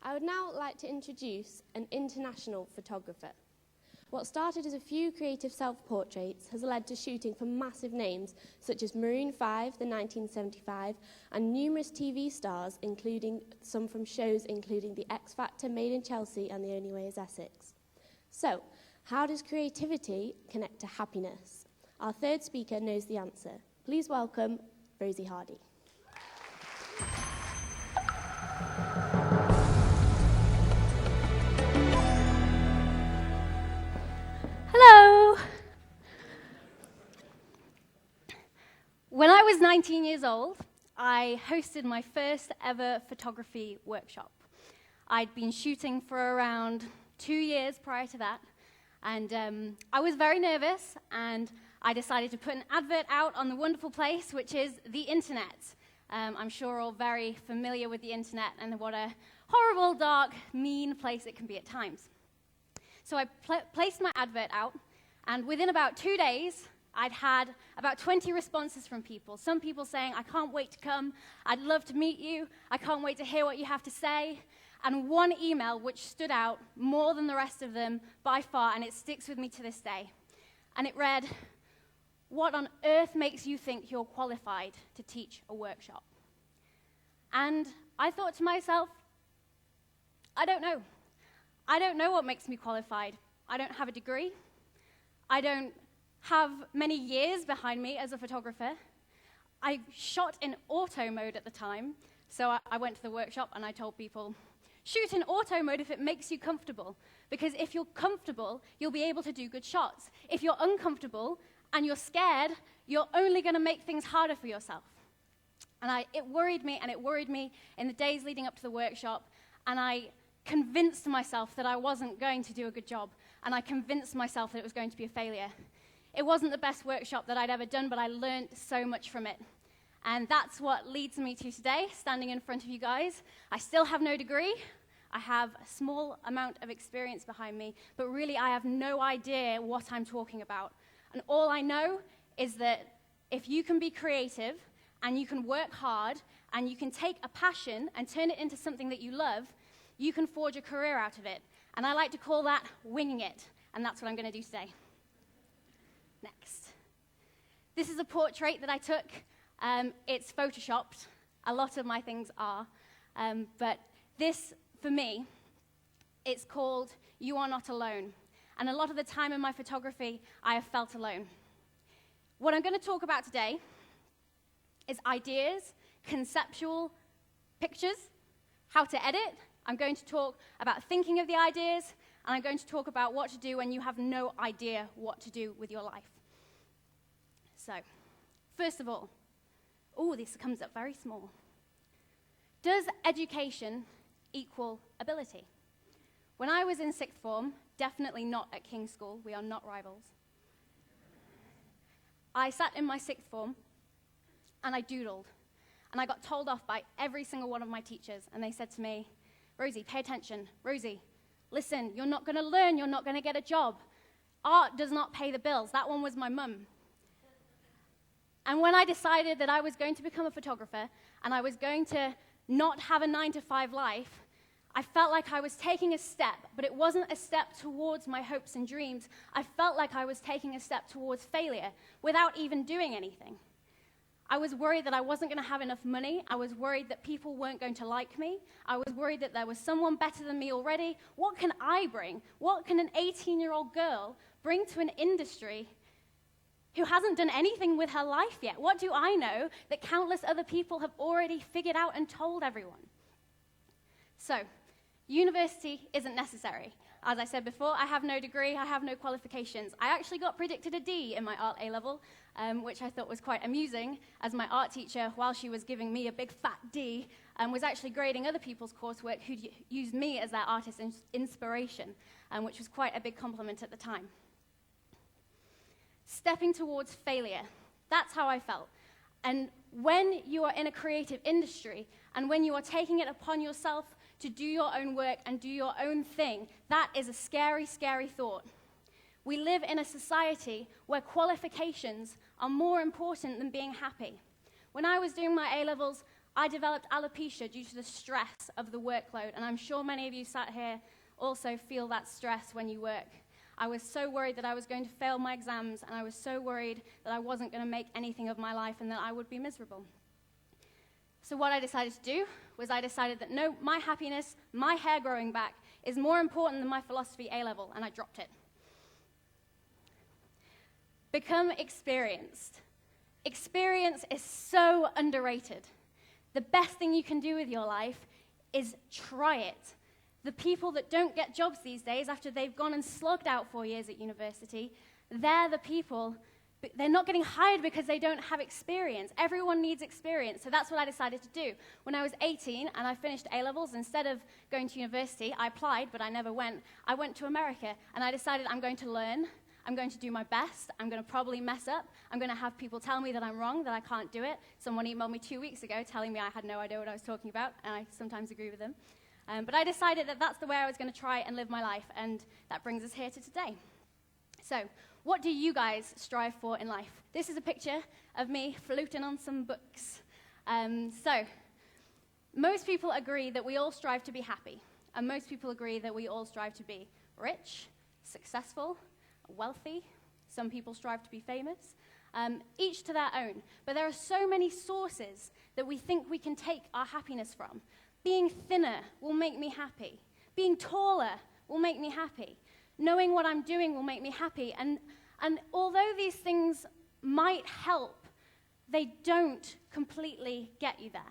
I would now like to introduce an international photographer. What started as a few creative self-portraits has led to shooting for massive names such as Maroon 5, the 1975, and numerous TV stars, including some from shows including The X Factor, Made in Chelsea, and The Only Way is Essex. So, how does creativity connect to happiness? Our third speaker knows the answer. Please welcome Rosie Hardy. Hello! When I was 19 years old, I hosted my first ever photography workshop. I'd been shooting for around 2 years prior to that, and I was very nervous, and I decided to put an advert out on the wonderful place, which is the internet. I'm sure all very familiar with the internet and what a horrible, dark, mean place it can be at times. So I placed my advert out, and within about 2 days, I'd had about 20 responses from people. Some people saying, I can't wait to come, I'd love to meet you, I can't wait to hear what you have to say, and one email which stood out more than the rest of them by far, and it sticks with me to this day. And it read, "What on earth makes you think you're qualified to teach a workshop?" And I thought to myself, I don't know. I don't know what makes me qualified. I don't have a degree. I don't have many years behind me as a photographer. I shot in auto mode at the time, so I went to the workshop and I told people, shoot in auto mode if it makes you comfortable, because if you're comfortable, you'll be able to do good shots. If you're uncomfortable and you're scared, you're only going to make things harder for yourself. And it worried me in the days leading up to the workshop, and I convinced myself that I wasn't going to do a good job, and I convinced myself that it was going to be a failure. It wasn't the best workshop that I'd ever done, but I learned so much from it. And that's what leads me to today, standing in front of you guys. I still have no degree. I have a small amount of experience behind me, but really I have no idea what I'm talking about. And all I know is that if you can be creative, and you can work hard, and you can take a passion and turn it into something that you love, you can forge a career out of it. And I like to call that winging it, and that's what I'm going to do today. Next. This is a portrait that I took. It's photoshopped. A lot of my things are. But this, for me, it's called You Are Not Alone. And a lot of the time in my photography, I have felt alone. What I'm going to talk about today is ideas, conceptual pictures, how to edit. I'm going to talk about thinking of the ideas, and I'm going to talk about what to do when you have no idea what to do with your life. So, first of all, this comes up very small. Does education equal ability? When I was in sixth form, definitely not at King's School, we are not rivals, I sat in my sixth form, and I doodled. And I got told off by every single one of my teachers, and they said to me, Rosie, pay attention. Rosie, listen, you're not going to learn, you're not going to get a job. Art does not pay the bills. That one was my mum. And when I decided that I was going to become a photographer, and I was going to not have a 9-to-5 life, I felt like I was taking a step, but it wasn't a step towards my hopes and dreams. I felt like I was taking a step towards failure without even doing anything. I was worried that I wasn't going to have enough money. I was worried that people weren't going to like me. I was worried that there was someone better than me already. What can I bring? What can an 18-year-old girl bring to an industry who hasn't done anything with her life yet? What do I know that countless other people have already figured out and told everyone? So, university isn't necessary. As I said before, I have no degree, I have no qualifications. I actually got predicted a D in my art A-level, which I thought was quite amusing, as my art teacher, while she was giving me a big fat D, was actually grading other people's coursework who'd used me as their artist inspiration, which was quite a big compliment at the time. Stepping towards failure, that's how I felt. And when you are in a creative industry, and when you are taking it upon yourself to do your own work and do your own thing, that is a scary, scary thought. We live in a society where qualifications are more important than being happy. When I was doing my A-levels, I developed alopecia due to the stress of the workload, and I'm sure many of you sat here also feel that stress when you work. I was so worried that I was going to fail my exams, and I was so worried that I wasn't going to make anything of my life and that I would be miserable. So what I decided to do was I decided that no, my happiness, my hair growing back, is more important than my philosophy A-level, and I dropped it. Become experienced. Experience is so underrated. The best thing you can do with your life is try it. The people that don't get jobs these days after they've gone and slogged out 4 years at university, they're the people, they're not getting hired because they don't have experience. Everyone needs experience, so that's what I decided to do. When I was 18 and I finished A-levels, instead of going to university, I applied, but I never went. I went to America, and I decided I'm going to learn. I'm going to do my best. I'm going to probably mess up. I'm going to have people tell me that I'm wrong, that I can't do it. Someone emailed me 2 weeks ago telling me I had no idea what I was talking about, and I sometimes agree with them. But I decided that that's the way I was going to try and live my life, and that brings us here to today. So, what do you guys strive for in life? This is a picture of me floating on some books. So, most people agree that we all strive to be happy, and most people agree that we all strive to be rich, successful, wealthy. Some people strive to be famous, each to their own. But there are so many sources that we think we can take our happiness from. Being thinner will make me happy. Being taller will make me happy. Knowing what I'm doing will make me happy. And although these things might help, they don't completely get you there.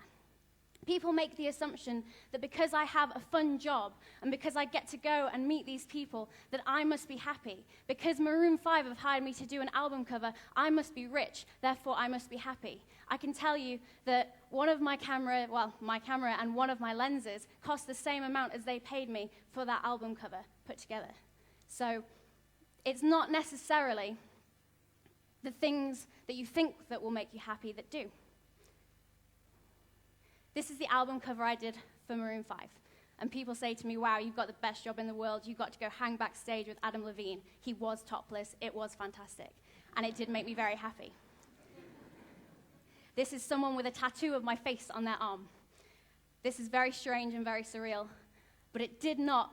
People make the assumption that because I have a fun job and because I get to go and meet these people, that I must be happy. Because Maroon 5 have hired me to do an album cover, I must be rich, therefore I must be happy. I can tell you that my camera and one of my lenses cost the same amount as they paid me for that album cover put together. So it's not necessarily the things that you think that will make you happy that do. This is the album cover I did for Maroon 5. And people say to me, wow, you've got the best job in the world. You got to go hang backstage with Adam Levine. He was topless. It was fantastic. And it did make me very happy. This is someone with a tattoo of my face on their arm. This is very strange and very surreal. But it did not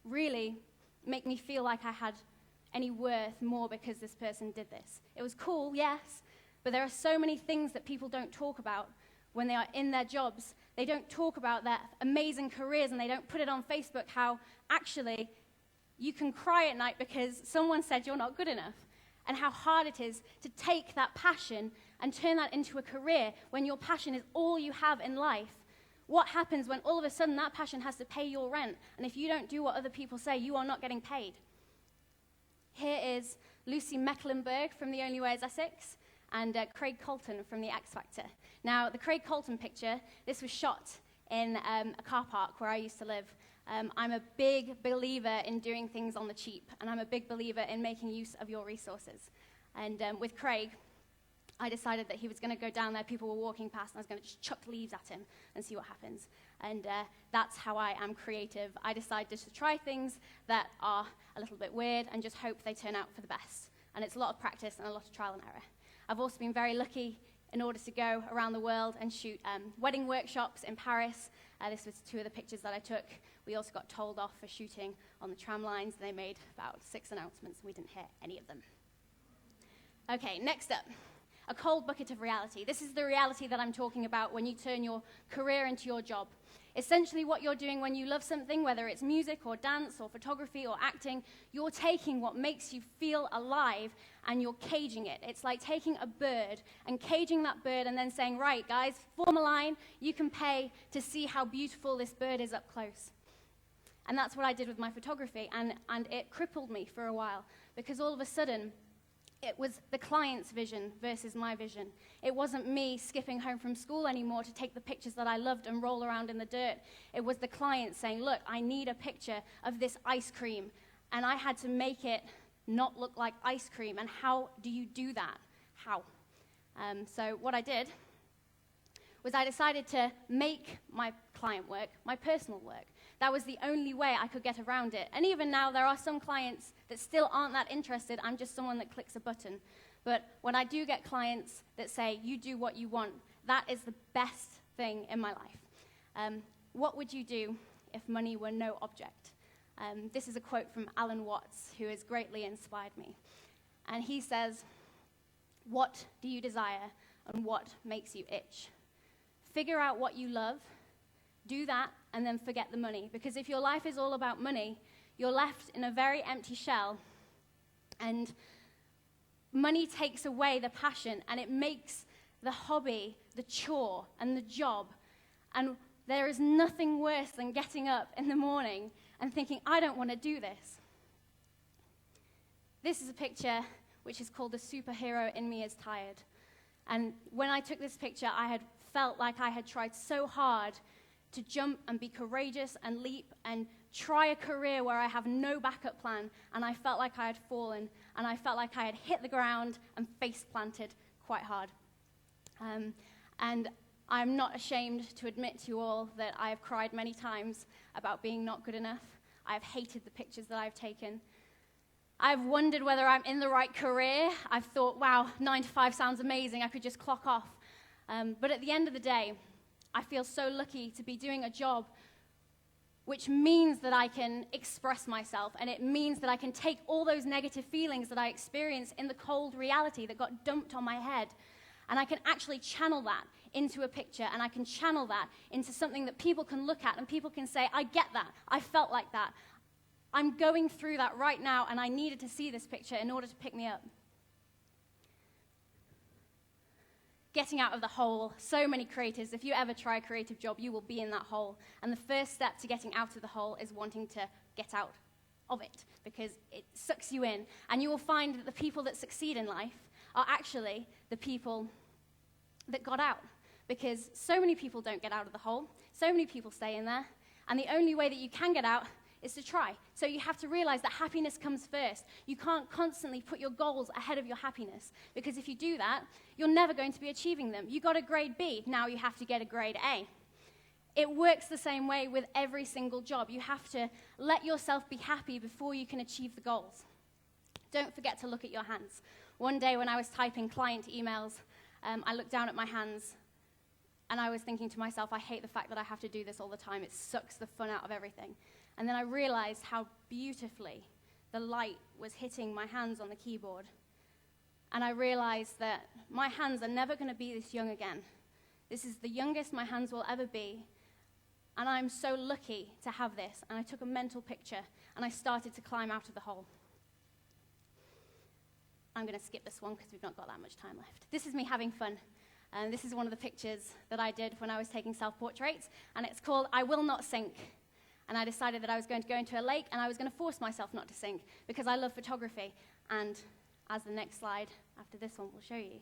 really make me feel like I had any worth more because this person did this. It was cool, yes. But there are so many things that people don't talk about when they are in their jobs. They don't talk about their amazing careers, and they don't put it on Facebook how actually you can cry at night because someone said you're not good enough, and how hard it is to take that passion and turn that into a career when your passion is all you have in life. What happens when all of a sudden that passion has to pay your rent, and if you don't do what other people say, you are not getting paid? Here is Lucy Mecklenburg from The Only Way is Essex, and Craig Colton from The X Factor. Now, the Craig Colton picture, this was shot in a car park where I used to live. I'm a big believer in doing things on the cheap, and I'm a big believer in making use of your resources. And with Craig, I decided that he was going to go down there, people were walking past, and I was going to just chuck leaves at him and see what happens. And that's how I am creative. I decide just to try things that are a little bit weird and just hope they turn out for the best. And it's a lot of practice and a lot of trial and error. I've also been very lucky in order to go around the world and shoot wedding workshops in Paris. This was 2 of the pictures that I took. We also got told off for shooting on the tram lines. They made about 6 announcements, and we didn't hear any of them. Okay, next up, a cold bucket of reality. This is the reality that I'm talking about when you turn your career into your job. Essentially what you're doing when you love something, whether it's music or dance or photography or acting, you're taking what makes you feel alive and you're caging it. It's like taking a bird and caging that bird and then saying, right, guys, form a line. You can pay to see how beautiful this bird is up close. And that's what I did with my photography, and it crippled me for a while because all of a sudden, it was the client's vision versus my vision. It wasn't me skipping home from school anymore to take the pictures that I loved and roll around in the dirt. It was the client saying, look, I need a picture of this ice cream. And I had to make it not look like ice cream. And how do you do that? How? So what I did was I decided to make my client work my personal work. That was the only way I could get around it. And even now, there are some clients that still aren't that interested. I'm just someone that clicks a button. But when I do get clients that say, you do what you want, that is the best thing in my life. What would you do if money were no object? This is a quote from Alan Watts, who has greatly inspired me. And he says, "What do you desire and what makes you itch? Figure out what you love, do that, and then forget the money. Because if your life is all about money, you're left in a very empty shell, and money takes away the passion, and it makes the hobby, the chore, and the job. And there is nothing worse than getting up in the morning and thinking, I don't want to do this." This is a picture which is called "The Superhero in Me is Tired." And when I took this picture, I had felt like I had tried so hard to jump and be courageous and leap and try a career where I have no backup plan, and I felt like I had fallen, and I felt like I had hit the ground and face planted quite hard. And I'm not ashamed to admit to you all that I have cried many times about being not good enough. I have hated the pictures that I've taken. I've wondered whether I'm in the right career. I've thought, wow, 9 to 5 sounds amazing. I could just clock off. But at the end of the day, I feel so lucky to be doing a job which means that I can express myself, and it means that I can take all those negative feelings that I experience in the cold reality that got dumped on my head, and I can actually channel that into a picture, and I can channel that into something that people can look at, and people can say, I get that, I felt like that. I'm going through that right now, and I needed to see this picture in order to pick me up. Getting out of the hole. So many creatives, if you ever try a creative job, you will be in that hole. And the first step to getting out of the hole is wanting to get out of it, because it sucks you in. And you will find that the people that succeed in life are actually the people that got out. Because so many people don't get out of the hole. So many people stay in there. And the only way that you can get out is to try. So you have to realize that happiness comes first. You can't constantly put your goals ahead of your happiness, because if you do that, you're never going to be achieving them. You got a grade B, now you have to get a grade A. It works the same way with every single job. You have to let yourself be happy before you can achieve the goals. Don't forget to look at your hands. One day when I was typing client emails, I looked down at my hands, and I was thinking to myself, I hate the fact that I have to do this all the time. It sucks the fun out of everything. And then I realized how beautifully the light was hitting my hands on the keyboard. And I realized that my hands are never going to be this young again. This is the youngest my hands will ever be. And I'm so lucky to have this. And I took a mental picture, and I started to climb out of the hole. I'm going to skip this one because we've not got that much time left. This is me having fun. And this is one of the pictures that I did when I was taking self-portraits. And it's called "I Will Not Sink." And I decided that I was going to go into a lake, and I was going to force myself not to sink, because I love photography. And as the next slide after this one will show you,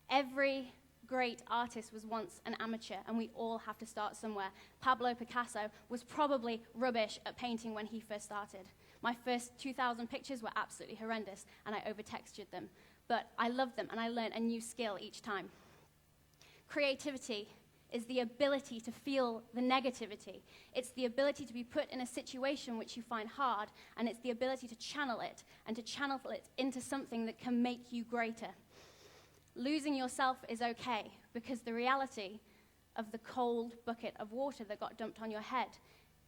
every great artist was once an amateur, and we all have to start somewhere. Pablo Picasso was probably rubbish at painting when he first started. My first 2,000 pictures were absolutely horrendous, and I over-textured them. But I loved them, and I learned a new skill each time. Creativity is the ability to feel the negativity. It's the ability to be put in a situation which you find hard, and it's the ability to channel it, and to channel it into something that can make you greater. Losing yourself is okay, because the reality of the cold bucket of water that got dumped on your head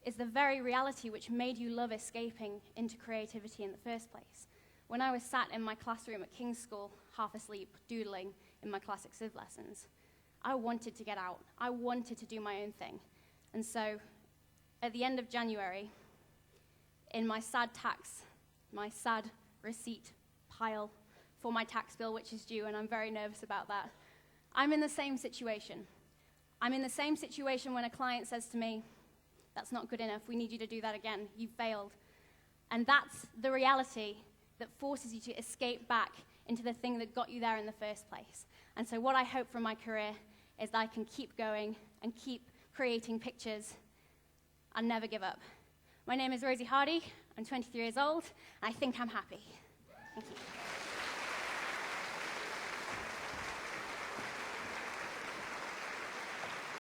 is the very reality which made you love escaping into creativity in the first place. When I was sat in my classroom at King's School, half asleep, doodling in my classic civ lessons, I wanted to get out. I wanted to do my own thing. And so, at the end of January, in my sad receipt pile for my tax bill, which is due, and I'm very nervous about that, I'm in the same situation. I'm in the same situation when a client says to me, "That's not good enough, we need you to do that again, you failed." And that's the reality that forces you to escape back into the thing that got you there in the first place. And so what I hope from my career is that I can keep going and keep creating pictures and never give up. My name is Rosie Hardy, I'm 23 years old, and I think I'm happy. Thank you.